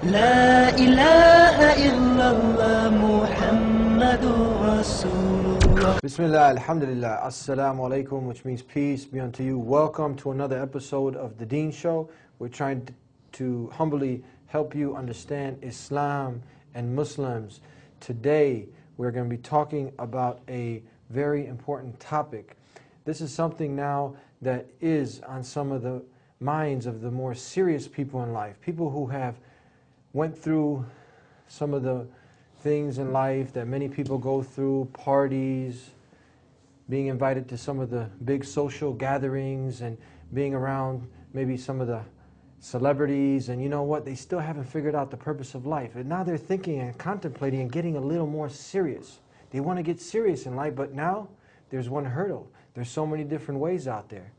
لا إله إلا الله محمد رسول الله. Bismillah, alhamdulillah, assalamu alaikum, which means peace be unto you. Welcome to another episode of the Deen Show. We're trying to humbly help you understand Islam and Muslims. Today, we're going to be talking about a very important topic. This is something now that is on some of the minds of the more serious people in life, people who have went through some of the things in life that many people go through, parties, being invited to some of the big social gatherings and being around maybe some of the celebrities, and you know what, they still haven't figured out the purpose of life. And now they're thinking and contemplating and getting a little more serious. They want to get serious in life, but now there's one hurdle. There's so many different ways out there.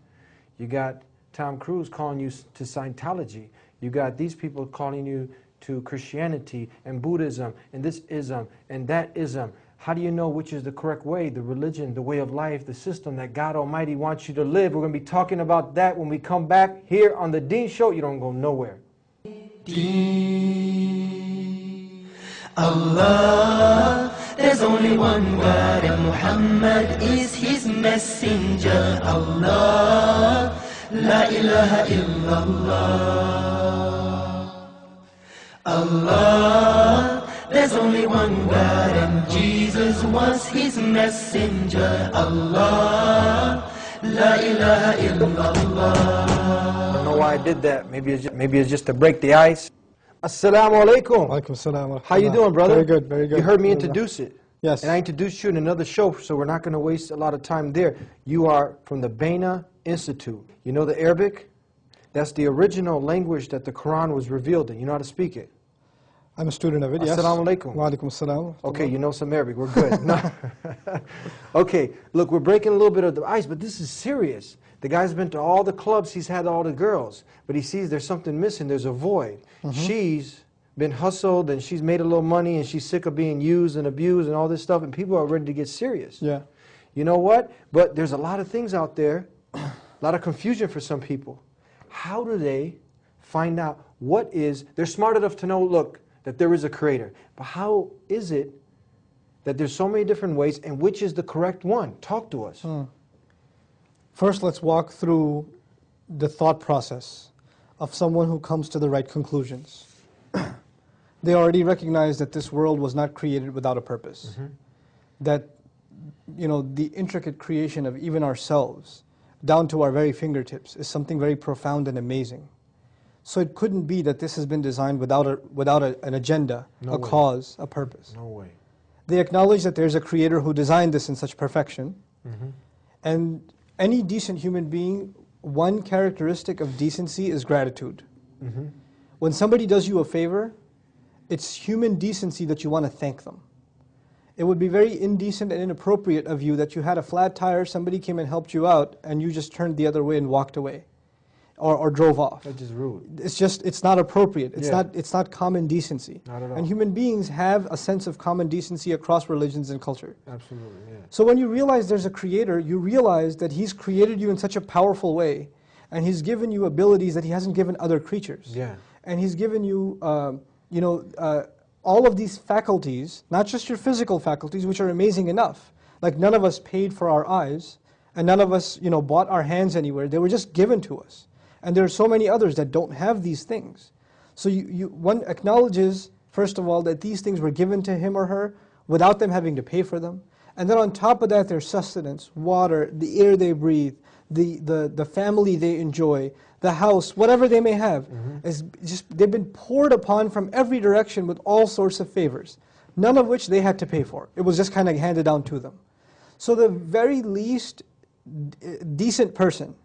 You got Tom Cruise calling you to Scientology. You got these people calling you to Christianity and Buddhism and this ism and that ism. How do you know which is the correct way, the religion, the way of life, the system that God Almighty wants you to live? We're going to be talking about that when we come back here on the Deen Show. You don't go nowhere. Deen. Allah, there's only one God and Muhammad is his messenger. Allah, la ilaha illallah. Allah, there's only one God and Jesus was his messenger. Allah, la ilaha illallah. I don't know why I did that. Maybe it's just to break the ice. Assalamu alaikum. Alaikum salam. How you doing, brother? Very good, very good. You heard me introduce it. Yes. And I introduced you in another show, so we're not going to waste a lot of time there. You are from the Baina Institute. You know the Arabic? That's the original language that the Quran was revealed in. You know how to speak it? I'm a student of it, yes. Assalamu alaikum. Wa alaikum salam. Okay, you know some Arabic. We're good. No. Okay, look, we're breaking a little bit of the ice, but this is serious. The guy's been to all the clubs, he's had all the girls, but he sees there's something missing, there's a void. She's been hustled and she's made a little money and she's sick of being used and abused and all this stuff, and people are ready to get serious. Yeah. You know what? But there's a lot of things out there, a lot of confusion for some people. How do they find out what is, they're smart enough to know, look, that there is a creator, but how is it that there's so many different ways, and which is the correct one? Talk to us. First, let's walk through the thought process of someone who comes to the right conclusions. They already recognize that this world was not created without a purpose. That, you know, the intricate creation of even ourselves, down to our very fingertips, is something very profound and amazing. So it couldn't be that this has been designed without an agenda, cause, a purpose. No way. They acknowledge that there's a creator who designed this in such perfection. And any decent human being, one characteristic of decency is gratitude. When somebody does you a favor, it's human decency that you want to thank them. It would be very indecent and inappropriate of you that you had a flat tire, somebody came and helped you out, and you just turned the other way and walked away. Or drove off. That's just rude. It's not appropriate. It's not common decency. Not at all. And human beings have a sense of common decency across religions and culture. Absolutely, yeah. So when you realize there's a creator, you realize that he's created you in such a powerful way, and he's given you abilities that he hasn't given other creatures. Yeah. And he's given you, all of these faculties, not just your physical faculties, which are amazing enough. Like none of us paid for our eyes, and none of us, bought our hands anywhere. They were just given to us. And there are so many others that don't have these things. So one acknowledges, first of all, that these things were given to him or her without them having to pay for them. And then on top of that, their sustenance, water, the air they breathe, the family they enjoy, the house, whatever they may have, they've been poured upon from every direction with all sorts of favors, none of which they had to pay for. It was just kind of handed down to them. So the very least decent person,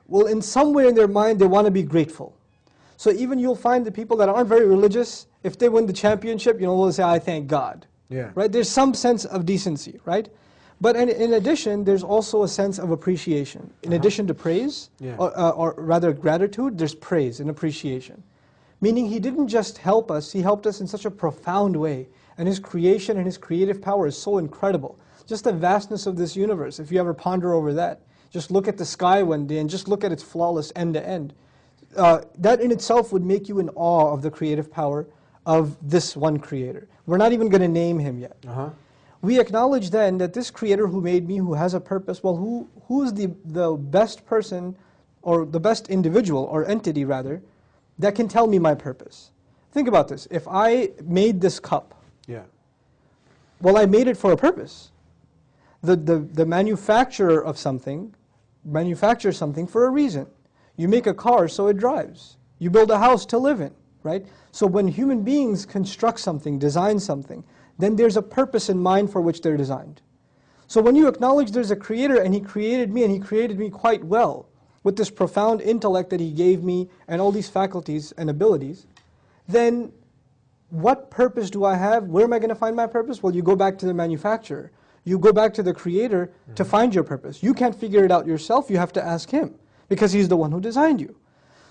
well, in some way in their mind, they want to be grateful. So even you'll find the people that aren't very religious, if they win the championship, they'll say, I thank God. Yeah. Right? There's some sense of decency, right? But in addition, there's also a sense of appreciation. In addition to praise, or rather gratitude, there's praise and appreciation. Meaning he didn't just help us, he helped us in such a profound way. And his creation and his creative power is so incredible. Just the vastness of this universe, if you ever ponder over that. Just look at the sky one day and just look at its flawless end to end. that in itself would make you in awe of the creative power of this one creator. We're not even going to name him yet. We acknowledge then that this creator who made me, who has a purpose, well, who is the best person, or the best individual, or entity rather, that can tell me my purpose? Think about this. If I made this cup, well, I made it for a purpose. The manufacturer of something manufactures something for a reason. You make a car so it drives. You build a house to live in, right? So when human beings construct something, design something, then there's a purpose in mind for which they're designed. So when you acknowledge there's a creator and he created me, and he created me quite well, with this profound intellect that he gave me and all these faculties and abilities, then what purpose do I have? Where am I going to find my purpose? Well, you go back to the manufacturer. You go back to the creator to find your purpose. You can't figure it out yourself. You have to ask him, because he's the one who designed you.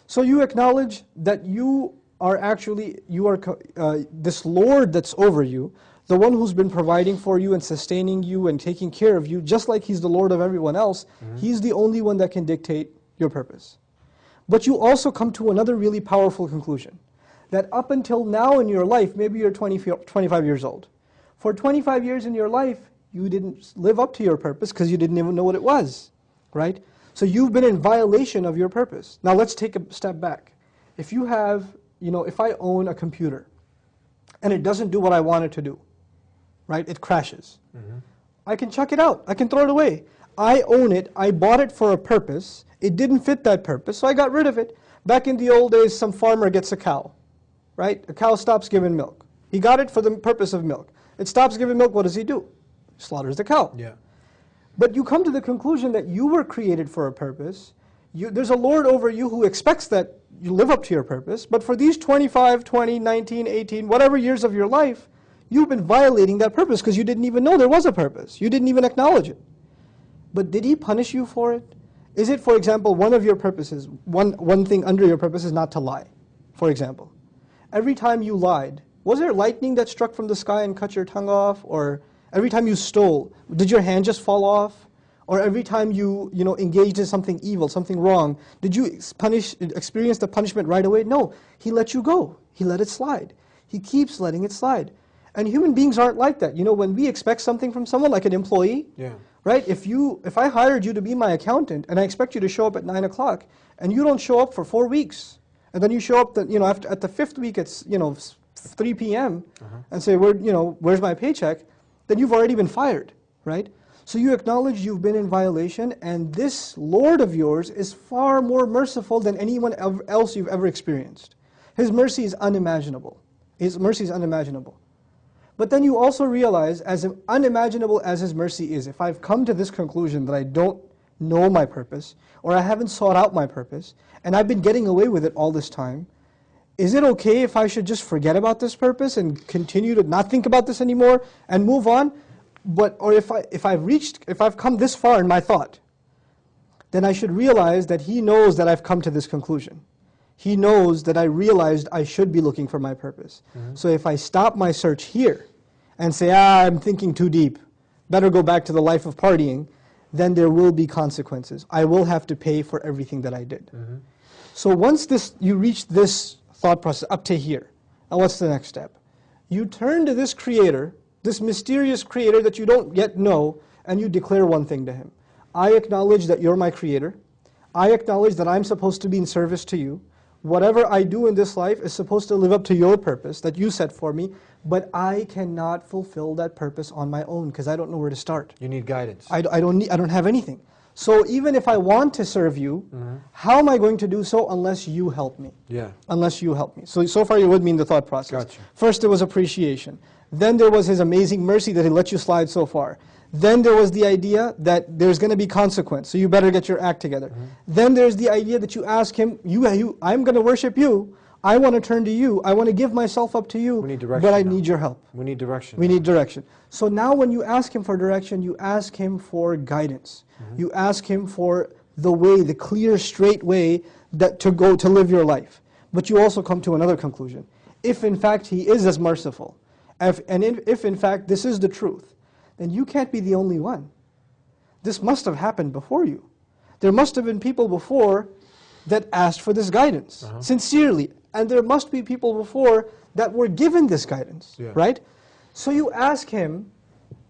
So you acknowledge that you are actually, this Lord that's over you, the one who's been providing for you and sustaining you and taking care of you, just like he's the Lord of everyone else, he's the only one that can dictate your purpose. But you also come to another really powerful conclusion, that up until now in your life, maybe you're 25 years old. For 25 years in your life, you didn't live up to your purpose because you didn't even know what it was, right? So you've been in violation of your purpose. Now let's take a step back. If you have, if I own a computer and it doesn't do what I want it to do, right? It crashes. I can chuck it out. I can throw it away. I own it. I bought it for a purpose. It didn't fit that purpose, so I got rid of it. Back in the old days, some farmer gets a cow, right? A cow stops giving milk. He got it for the purpose of milk. It stops giving milk, what does he do? Slaughters the cow. But you come to the conclusion that you were created for a purpose. There's a Lord over you who expects that you live up to your purpose, but for these 25, 20, 19, 18, whatever years of your life, you've been violating that purpose because you didn't even know there was a purpose. You didn't even acknowledge it. But did he punish you for it? Is it, for example, one of your purposes, one thing under your purpose is not to lie, for example? Every time you lied, was there lightning that struck from the sky and cut your tongue off? Or every time you stole, did your hand just fall off? Or every time you engaged in something evil, something wrong, did you experience the punishment right away? No, he let you go. He let it slide. He keeps letting it slide. And human beings aren't like that. When we expect something from someone, like an employee, right? If I hired you to be my accountant and I expect you to show up at 9 o'clock and you don't show up for 4 weeks, and then you show up at the 5th week it's 3 p.m. and say, where's my paycheck? Then you've already been fired, right? So you acknowledge you've been in violation, and this Lord of yours is far more merciful than anyone else you've ever experienced. His mercy is unimaginable. His mercy is unimaginable. But then you also realize, as unimaginable as His mercy is, if I've come to this conclusion that I don't know my purpose, or I haven't sought out my purpose, and I've been getting away with it all this time, is it okay if I should just forget about this purpose and continue to not think about this anymore and move on? Or if I've come this far in my thought, then I should realize that He knows that I've come to this conclusion. He knows that I realized I should be looking for my purpose. So if I stop my search here and say, I'm thinking too deep, better go back to the life of partying, then there will be consequences. I will have to pay for everything that I did. So once you reach this thought process up to here, now what's the next step? You turn to this creator, this mysterious creator that you don't yet know, and you declare one thing to him. I acknowledge that you're my creator. I acknowledge that I'm supposed to be in service to you. Whatever I do in this life is supposed to live up to your purpose that you set for me, but I cannot fulfill that purpose on my own because I don't know where to start. You need guidance. I don't have anything. So even if I want to serve you, how am I going to do so unless you help me? Unless you help me. So far you're with me in the thought process. Gotcha. First there was appreciation. Then there was His amazing mercy that He let you slide so far. Then there was the idea that there's going to be consequence, so you better get your act together. Then there's the idea that you ask Him, I'm going to worship you, I want to turn to you, I want to give myself up to you, we need direction but I now. need your help. We need direction. We need direction. So now when you ask Him for direction, you ask Him for guidance. You ask Him for the way, the clear, straight way to live your life. But you also come to another conclusion. If in fact He is as merciful, if in fact this is the truth, then you can't be the only one. This must have happened before you. There must have been people before that asked for this guidance, sincerely. And there must be people before that were given this guidance, right? So you ask him,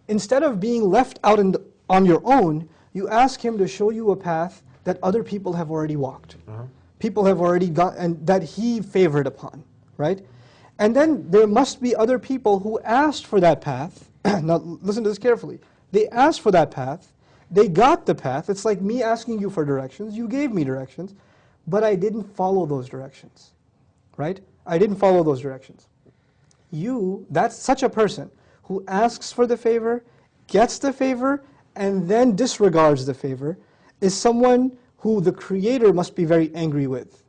instead of being left out on your own, you ask him to show you a path that other people have already walked. People have already gone, and that he favored upon, right? And then there must be other people who asked for that path. Now listen to this carefully. They asked for that path, they got the path. It's like me asking you for directions, you gave me directions, but I didn't follow those directions, right? I didn't follow those directions. That's such a person who asks for the favor, gets the favor, and then disregards the favor, is someone who the Creator must be very angry with.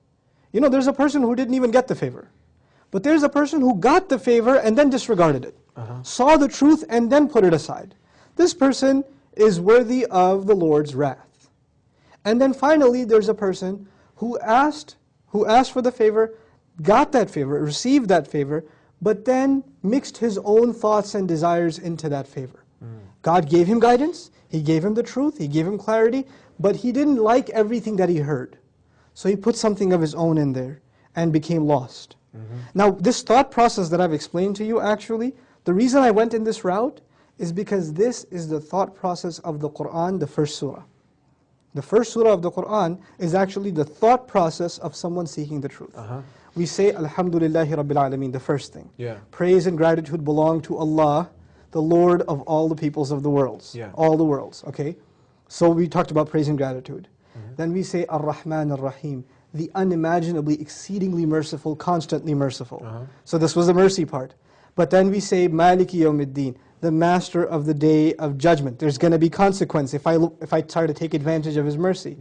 You know, there's a person who didn't even get the favor. But there's a person who got the favor and then disregarded it. Saw the truth and then put it aside. This person is worthy of the Lord's wrath. And then finally, there's a person who asked for the favor, got that favor, received that favor, but then mixed his own thoughts and desires into that favor. God gave him guidance, He gave him the truth, He gave him clarity, but he didn't like everything that he heard. So he put something of his own in there and became lost. Now, this thought process that I've explained to you, actually, the reason I went in this route is because this is the thought process of the Qur'an, the first surah. The first surah of the Qur'an is actually the thought process of someone seeking the truth. We say, Alhamdulillahi Rabbil Alameen, the first thing. Praise and gratitude belong to Allah, the Lord of all the peoples of the worlds. All the worlds, okay? So we talked about praise and gratitude. Then we say, Ar-Rahman Ar-Rahim, the unimaginably, exceedingly merciful, constantly merciful. So this was the mercy part. But then we say, Maliki Yawmiddin, the master of the day of judgment. There's going to be consequence if I try to take advantage of His mercy.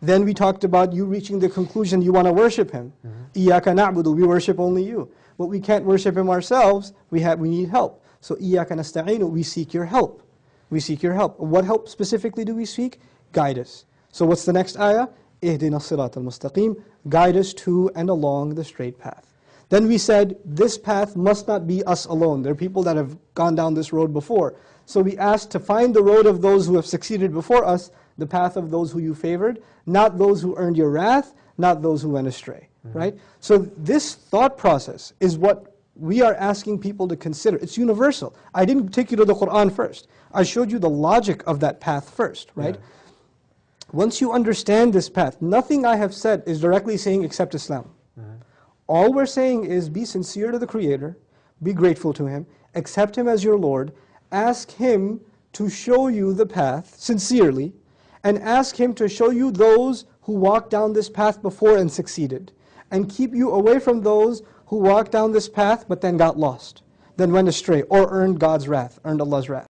Then we talked about you reaching the conclusion you want to worship Him. Iyaka na'budu, we worship only you. But we can't worship Him ourselves, we need help. So Iyaka nasta'inu, we seek your help. We seek your help. What help specifically do we seek? Guide us. So what's the next ayah? Ihdina sirat al-mustaqim, guide us to and along the straight path. Then we said, this path must not be us alone. There are people that have gone down this road before. So we asked to find the road of those who have succeeded before us, the path of those who you favored, not those who earned your wrath, not those who went astray. Right? So this thought process is what we are asking people to consider. It's universal. I didn't take you to the Qur'an first. I showed you the logic of that path first, right? Once you understand this path, nothing I have said is directly saying accept Islam. All we're saying is be sincere to the Creator, be grateful to Him, accept Him as your Lord, ask Him to show you the path sincerely, and ask Him to show you those who walked down this path before and succeeded, and keep you away from those who walked down this path but then got lost, then went astray, or earned God's wrath, earned Allah's wrath.